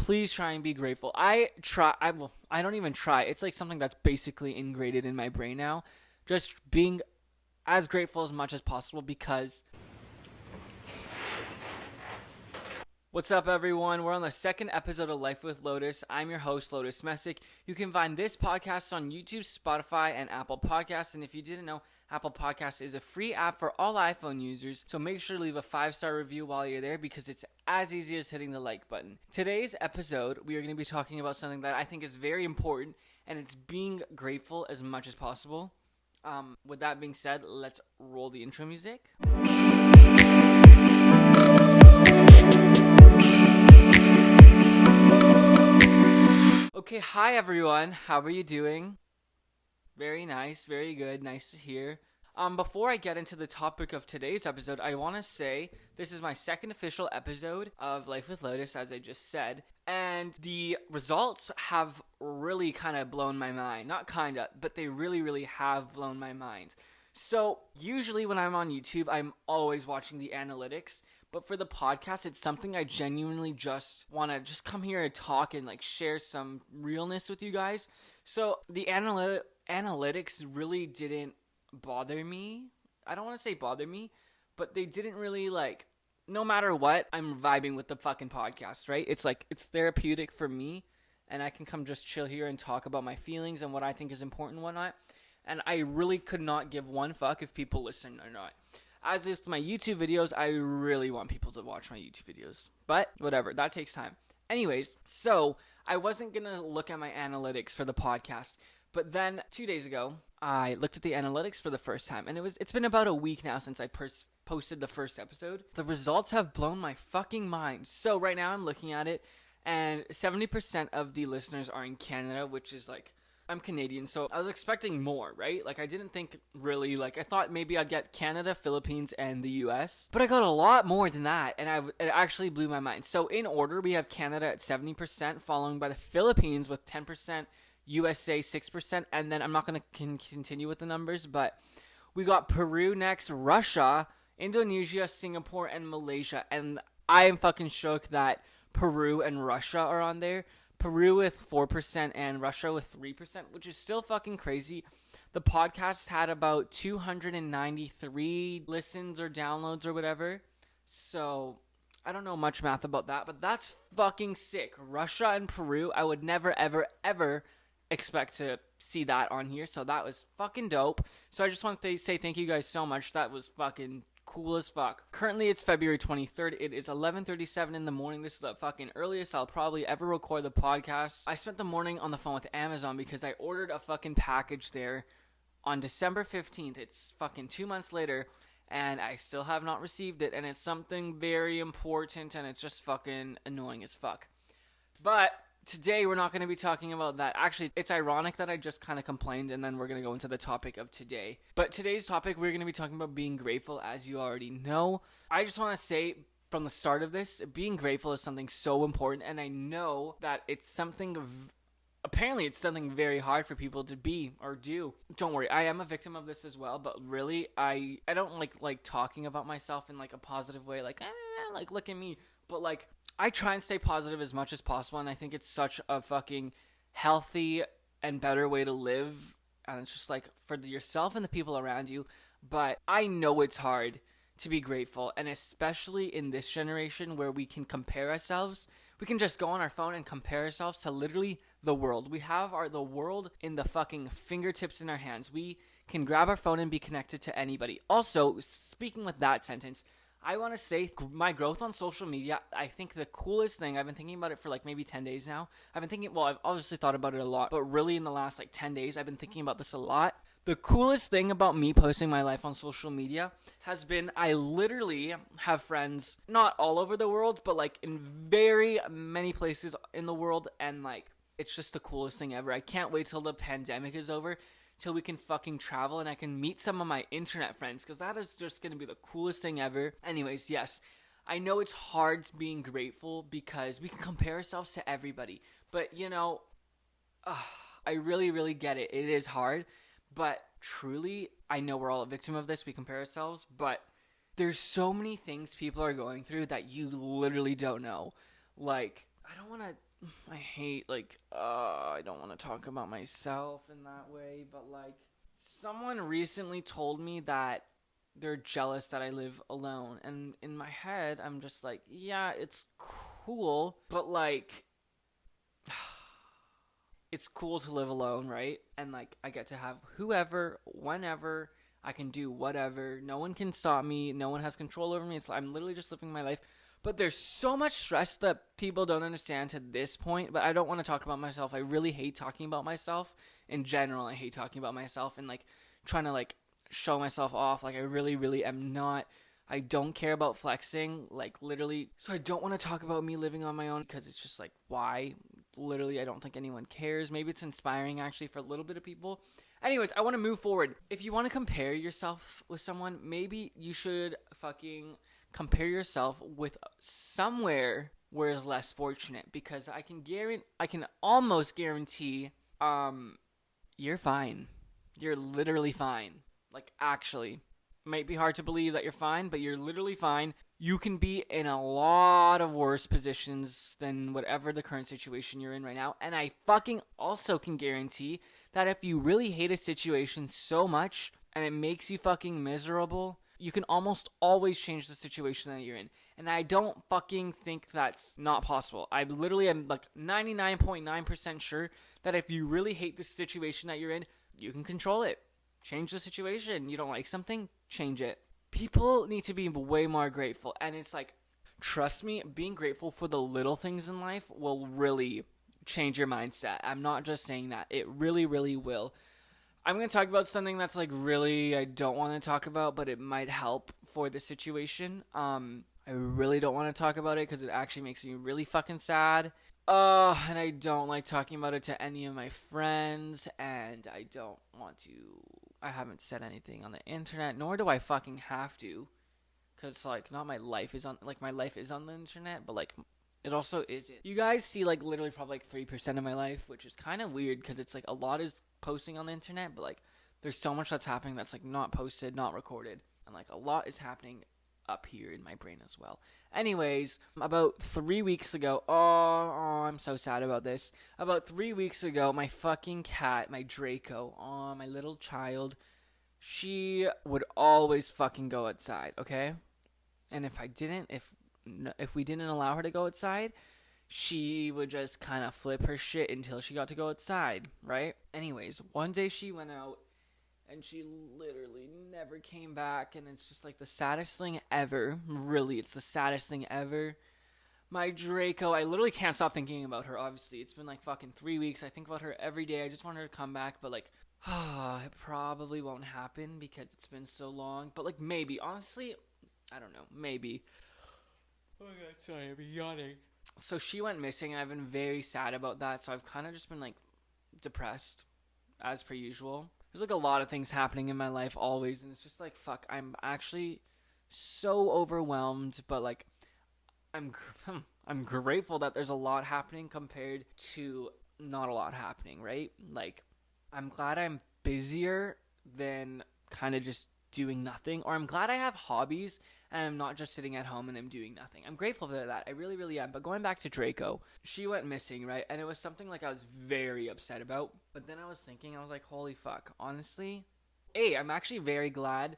please try and be grateful. I don't even try. It's like something that's basically ingrained in my brain now. Just being as grateful as much as possible because... What's up, everyone? We're on the second episode of Life with Lotus. I'm your host, Lotus Mesic. You can find this podcast on YouTube, Spotify, and Apple Podcasts. And if you didn't know, Apple Podcasts is a free app for all iPhone users. So make sure to leave a 5-star review while you're there because it's as easy as hitting the like button. Today's episode, we are going to be talking about something that I think is very important, and it's being grateful as much as possible. With that being said, let's roll the intro music. Okay, hi everyone. How are you doing? Very nice, very good. Nice to hear. Before I get into the topic of today's episode, I want to say this is my second official episode of Life with Lotus, as I just said, and the results have really kind of blown my mind. Not kind of, but they really, really have blown my mind. So, usually when I'm on YouTube, I'm always watching the analytics. But for the podcast, it's something I genuinely just want to just come here and talk and like share some realness with you guys. So the analytics really didn't bother me. I don't want to say bother me, but they didn't really like, no matter what, I'm vibing with the fucking podcast, right? It's like, it's therapeutic for me and I can come just chill here and talk about my feelings and what I think is important and whatnot. And I really could not give one fuck if people listen or not. As with my YouTube videos, I really want people to watch my YouTube videos. But whatever, that takes time. Anyways, so I wasn't going to look at my analytics for the podcast. But then 2 days ago, I looked at the analytics for the first time. And it's been about a week now since I posted the first episode. The results have blown my fucking mind. So right now I'm looking at it. And 70% of the listeners are in Canada, which is like... I'm Canadian, so I was expecting more, right? Like, I didn't think really, like, I thought maybe I'd get Canada, Philippines, and the US. But I got a lot more than that, and it actually blew my mind. So, in order, we have Canada at 70%, following by the Philippines with 10%, USA 6%, and then I'm not going to continue with the numbers, but we got Peru next, Russia, Indonesia, Singapore, and Malaysia. And I am fucking shook that Peru and Russia are on there. Peru with 4% and Russia with 3%, which is still fucking crazy. The podcast had about 293 listens or downloads or whatever. So, I don't know much math about that, but that's fucking sick. Russia and Peru, I would never, ever, ever expect to see that on here. So, that was fucking dope. So, I just want to say thank you guys so much. That was fucking cool as fuck. Currently, it's February 23rd. It is 11:37 in the morning. This is the fucking earliest I'll probably ever record the podcast. I spent the morning on the phone with Amazon because I ordered a fucking package there on December 15th. It's fucking 2 months later, and I still have not received it, and it's something very important, and it's just fucking annoying as fuck. But today, we're not going to be talking about that. Actually, it's ironic that I just kind of complained, and then we're going to go into the topic of today. But today's topic, we're going to be talking about being grateful, as you already know. I just want to say, from the start of this, being grateful is something so important, and I know that it's something... Apparently, it's something very hard for people to be or do. Don't worry, I am a victim of this as well, but really, I don't like talking about myself in, like, a positive way, like look at me, but, like... I try and stay positive as much as possible, and I think it's such a fucking healthy and better way to live, and it's just like for yourself and the people around you. But I know it's hard to be grateful, and especially in this generation where we can compare ourselves. We can just go on our phone and compare ourselves to literally the world. We have the world in the fucking fingertips in our hands. We can grab our phone and be connected to anybody. Also, speaking with that sentence, I want to say my growth on social media, I think the coolest thing, I've been thinking about it for like maybe 10 days now. I've obviously thought about it a lot, but really in the last like 10 days, I've been thinking about this a lot. The coolest thing about me posting my life on social media has been I literally have friends, not all over the world, but like in very many places in the world. And like, it's just the coolest thing ever. I can't wait till the pandemic is over, till we can fucking travel and I can meet some of my internet friends, because that is just going to be the coolest thing ever. Anyways, yes, I know it's hard being grateful because we can compare ourselves to everybody, but you know, I really, really get it. It is hard, but truly, I know we're all a victim of this. We compare ourselves, but there's so many things people are going through that you literally don't know. Like, I don't want to, I hate, like, I don't want to talk about myself in that way, but, like, someone recently told me that they're jealous that I live alone. And in my head, I'm just like, yeah, it's cool, but, like, it's cool to live alone, right? And, like, I get to have whoever, whenever, I can do whatever. No one can stop me. No one has control over me. I'm literally just living my life. But there's so much stress that people don't understand to this point. But I don't want to talk about myself. I really hate talking about myself. In general, I hate talking about myself and, like, trying to, like, show myself off. Like, I really, really am not. I don't care about flexing. Like, literally. So I don't want to talk about me living on my own because it's just, like, why? Literally, I don't think anyone cares. Maybe it's inspiring, actually, for a little bit of people. Anyways, I want to move forward. If you want to compare yourself with someone, maybe you should fucking compare yourself with somewhere where it's less fortunate, because I can almost guarantee you're fine. You're literally fine. Like, actually, might be hard to believe that you're fine, but you're literally fine. You can be in a lot of worse positions than whatever the current situation you're in right now. And I fucking also can guarantee that if you really hate a situation so much and it makes you fucking miserable, you can almost always change the situation that you're in. And I don't fucking think that's not possible. I literally am like 99.9% sure that if you really hate the situation that you're in, you can control it. Change the situation. You don't like something, change it. People need to be way more grateful. And it's like, trust me, being grateful for the little things in life will really change your mindset. I'm not just saying that. It really, really will. I'm going to talk about something that's like really I don't want to talk about, but it might help for the situation. I really don't want to talk about it because it actually makes me really fucking sad. And I don't like talking about it to any of my friends, and I don't want to. I haven't said anything on the internet, nor do I fucking have to, because like not my life is on, like my life is on the internet, but like it also isn't. You guys see like literally probably like 3% of my life, which is kind of weird because it's like a lot is posting on the internet, but like there's so much that's happening that's like not posted, not recorded, and like a lot is happening up here in my brain as well. Anyways, about 3 weeks ago, I'm so sad about this. About 3 weeks ago, my fucking cat, my Draco, my little child, she would always fucking go outside, okay? And if we didn't allow her to go outside, she would just kind of flip her shit until she got to go outside, right? Anyways, one day she went out, and she literally never came back, and it's just like the saddest thing ever. Really, it's the saddest thing ever. My Draco, I literally can't stop thinking about her, obviously. It's been like fucking 3 weeks. I think about her every day. I just want her to come back, but like, it probably won't happen because it's been so long. But like, maybe. Honestly, I don't know. Maybe. Oh my god, sorry, I'm yawning. So she went missing, and I've been very sad about that. So I've kind of just been like depressed, as per usual. There's like a lot of things happening in my life always, and it's just like, fuck, I'm actually so overwhelmed, but like, I'm grateful that there's a lot happening compared to not a lot happening, right? Like, I'm glad I'm busier than kind of just doing nothing, or I'm glad I have hobbies and I'm not just sitting at home and I'm doing nothing. I'm grateful for that. I really, really am. But going back to Draco, she went missing, right? And it was something like I was very upset about. But then I was thinking, I was like, holy fuck, honestly, I'm actually very glad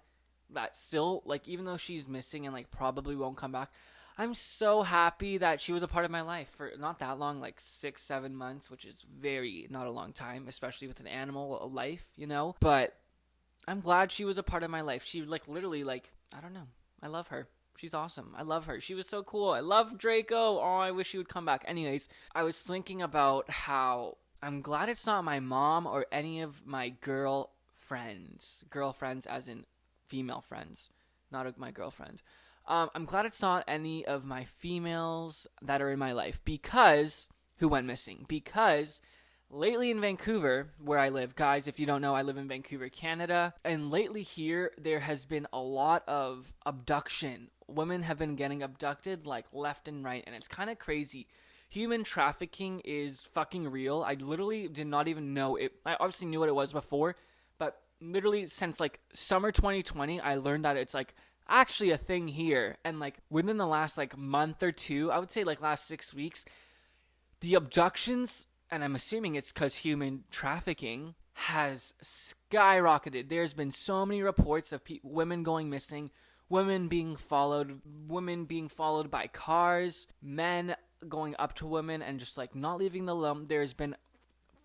that still, like, even though she's missing and like probably won't come back, I'm so happy that she was a part of my life for not that long, like 6-7 months, which is very not a long time, especially with an animal, a life, you know? But I'm glad she was a part of my life. She like literally like, I don't know. I love her. She's awesome. I love her. She was so cool. I love Draco. Oh, I wish she would come back. Anyways, I was thinking about how I'm glad it's not my mom or any of my girlfriends as in female friends, not my girlfriend. I'm glad it's not any of my females that are in my life who went missing. Because lately in Vancouver, where I live, guys, if you don't know, I live in Vancouver, Canada, and lately here, there has been a lot of abduction. Women have been getting abducted, like, left and right, and it's kind of crazy. Human trafficking is fucking real. I literally did not even know it. I obviously knew what it was before, but literally since, like, summer 2020, I learned that it's, like, actually a thing here, and, like, within the last, like, month or two, I would say, like, last 6 weeks, The abductions, and I'm assuming it's because human trafficking has skyrocketed. There's been so many reports of women going missing, women being followed by cars, men going up to women and just like not leaving them alone. There's been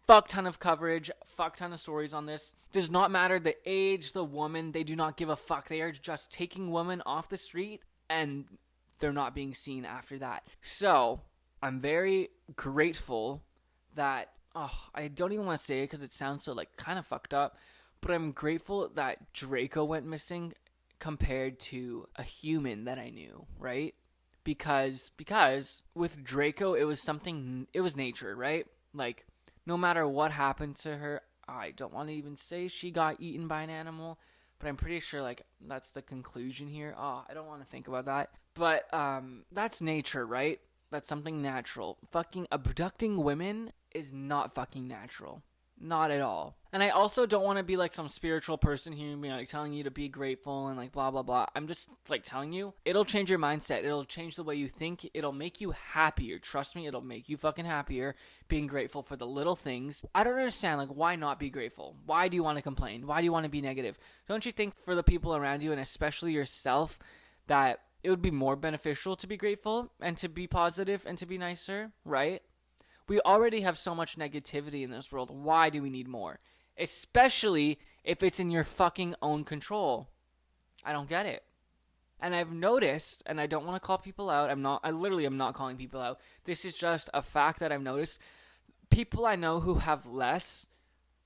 fuck ton of coverage, fuck ton of stories on this. Does not matter the age, the woman, they do not give a fuck. They are just taking women off the street and they're not being seen after that. So, I'm very grateful that, I don't even want to say it because it sounds so like kind of fucked up, but I'm grateful that Draco went missing compared to a human that I knew, right? Because with Draco, it was nature, right? Like, no matter what happened to her, I don't want to even say she got eaten by an animal, but I'm pretty sure, like, that's the conclusion here. I don't want to think about that. But, that's nature, right? That's something natural. Fucking abducting women is not fucking natural. Not at all. And I also don't want to be like some spiritual person here, like telling you to be grateful and like blah blah blah. I'm just like telling you, it'll change your mindset. It'll change the way you think. It'll make you happier. Trust me, it'll make you fucking happier being grateful for the little things. I don't understand, like, why not be grateful? Why do you want to complain? Why do you want to be negative? Don't you think for the people around you and especially yourself that it would be more beneficial to be grateful and to be positive and to be nicer, right? We already have so much negativity in this world. Why do we need more? Especially if it's in your fucking own control. I don't get it. And I've noticed, and I don't want to call people out. I literally am not calling people out. This is just a fact that I've noticed. People I know who have less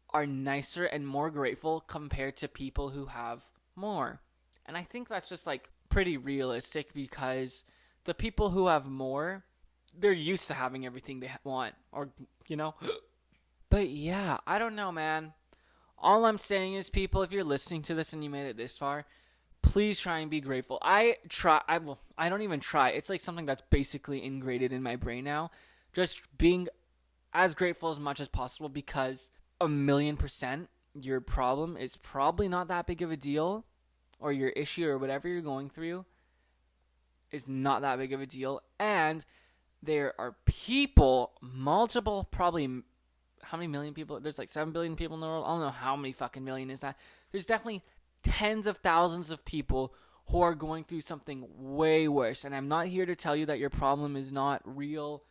are nicer and more grateful compared to people who have more. And I think that's just like pretty realistic because the people who have more, they're used to having everything they want, or, you know. But yeah, I don't know, man. All I'm saying is, people, if you're listening to this and you made it this far, please try and be grateful. I don't even try. It's like something that's basically ingrained in my brain now. Just being as grateful as much as possible, because 1,000,000% your problem is probably not that big of a deal, or your issue or whatever you're going through is not that big of a deal. And there are people, multiple, probably, how many million people? There's like 7 billion people in the world. I don't know how many fucking million is that. There's definitely tens of thousands of people who are going through something way worse. And I'm not here to tell you that your problem is not real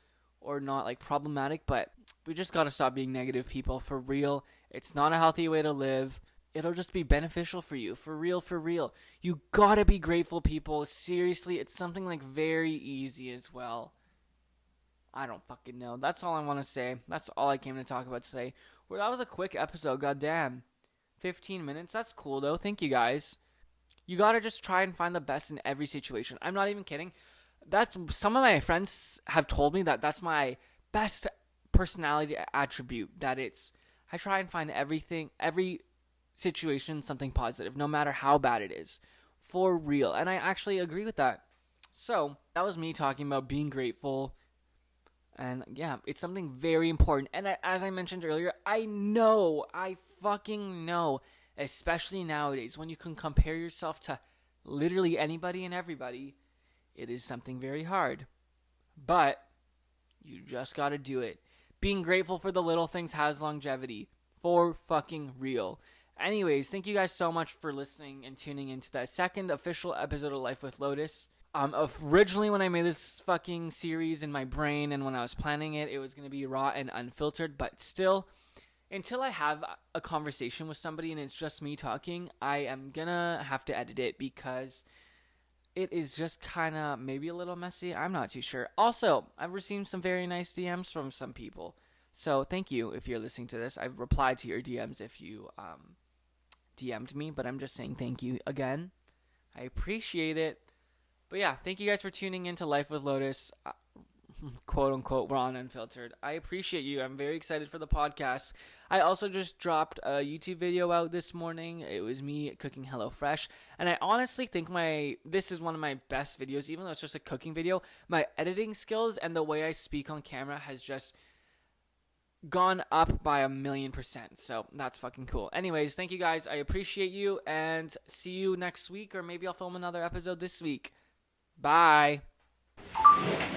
or not like problematic, but we just gotta stop being negative, people. For real. It's not a healthy way to live. It'll just be beneficial for you. For real, for real. You gotta be grateful, people. Seriously, it's something like very easy as well. I don't fucking know. That's all I want to say. That's all I came to talk about today. Well, that was a quick episode, goddamn. 15 minutes. That's cool, though. Thank you, guys. You gotta just try and find the best in every situation. I'm not even kidding. Some of my friends have told me that that's my best personality attribute. I try and find every situation, something positive, no matter how bad it is. For real. And I actually agree with that. So, that was me talking about being grateful. And yeah, it's something very important. And as I mentioned earlier, I fucking know, especially nowadays, when you can compare yourself to literally anybody and everybody, it is something very hard. But you just gotta do it. Being grateful for the little things has longevity. For fucking real. Anyways, thank you guys so much for listening and tuning into that second official episode of Life with Lotus. Originally, when I made this fucking series in my brain and when I was planning it, it was going to be raw and unfiltered, but still, until I have a conversation with somebody and it's just me talking, I am going to have to edit it because it is just kind of maybe a little messy. I'm not too sure. Also, I've received some very nice DMs from some people. So thank you if you're listening to this. I've replied to your DMs if you DM'd me, but I'm just saying thank you again. I appreciate it. But yeah, thank you guys for tuning into Life with Lotus, quote unquote, raw and unfiltered. I appreciate you. I'm very excited for the podcast. I also just dropped a YouTube video out this morning. It was me cooking HelloFresh. And I honestly think this is one of my best videos, even though it's just a cooking video. My editing skills and the way I speak on camera has just gone up by 1,000,000%. So that's fucking cool. Anyways, thank you guys. I appreciate you. And see you next week. Or maybe I'll film another episode this week. Bye.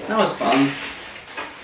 That was fun.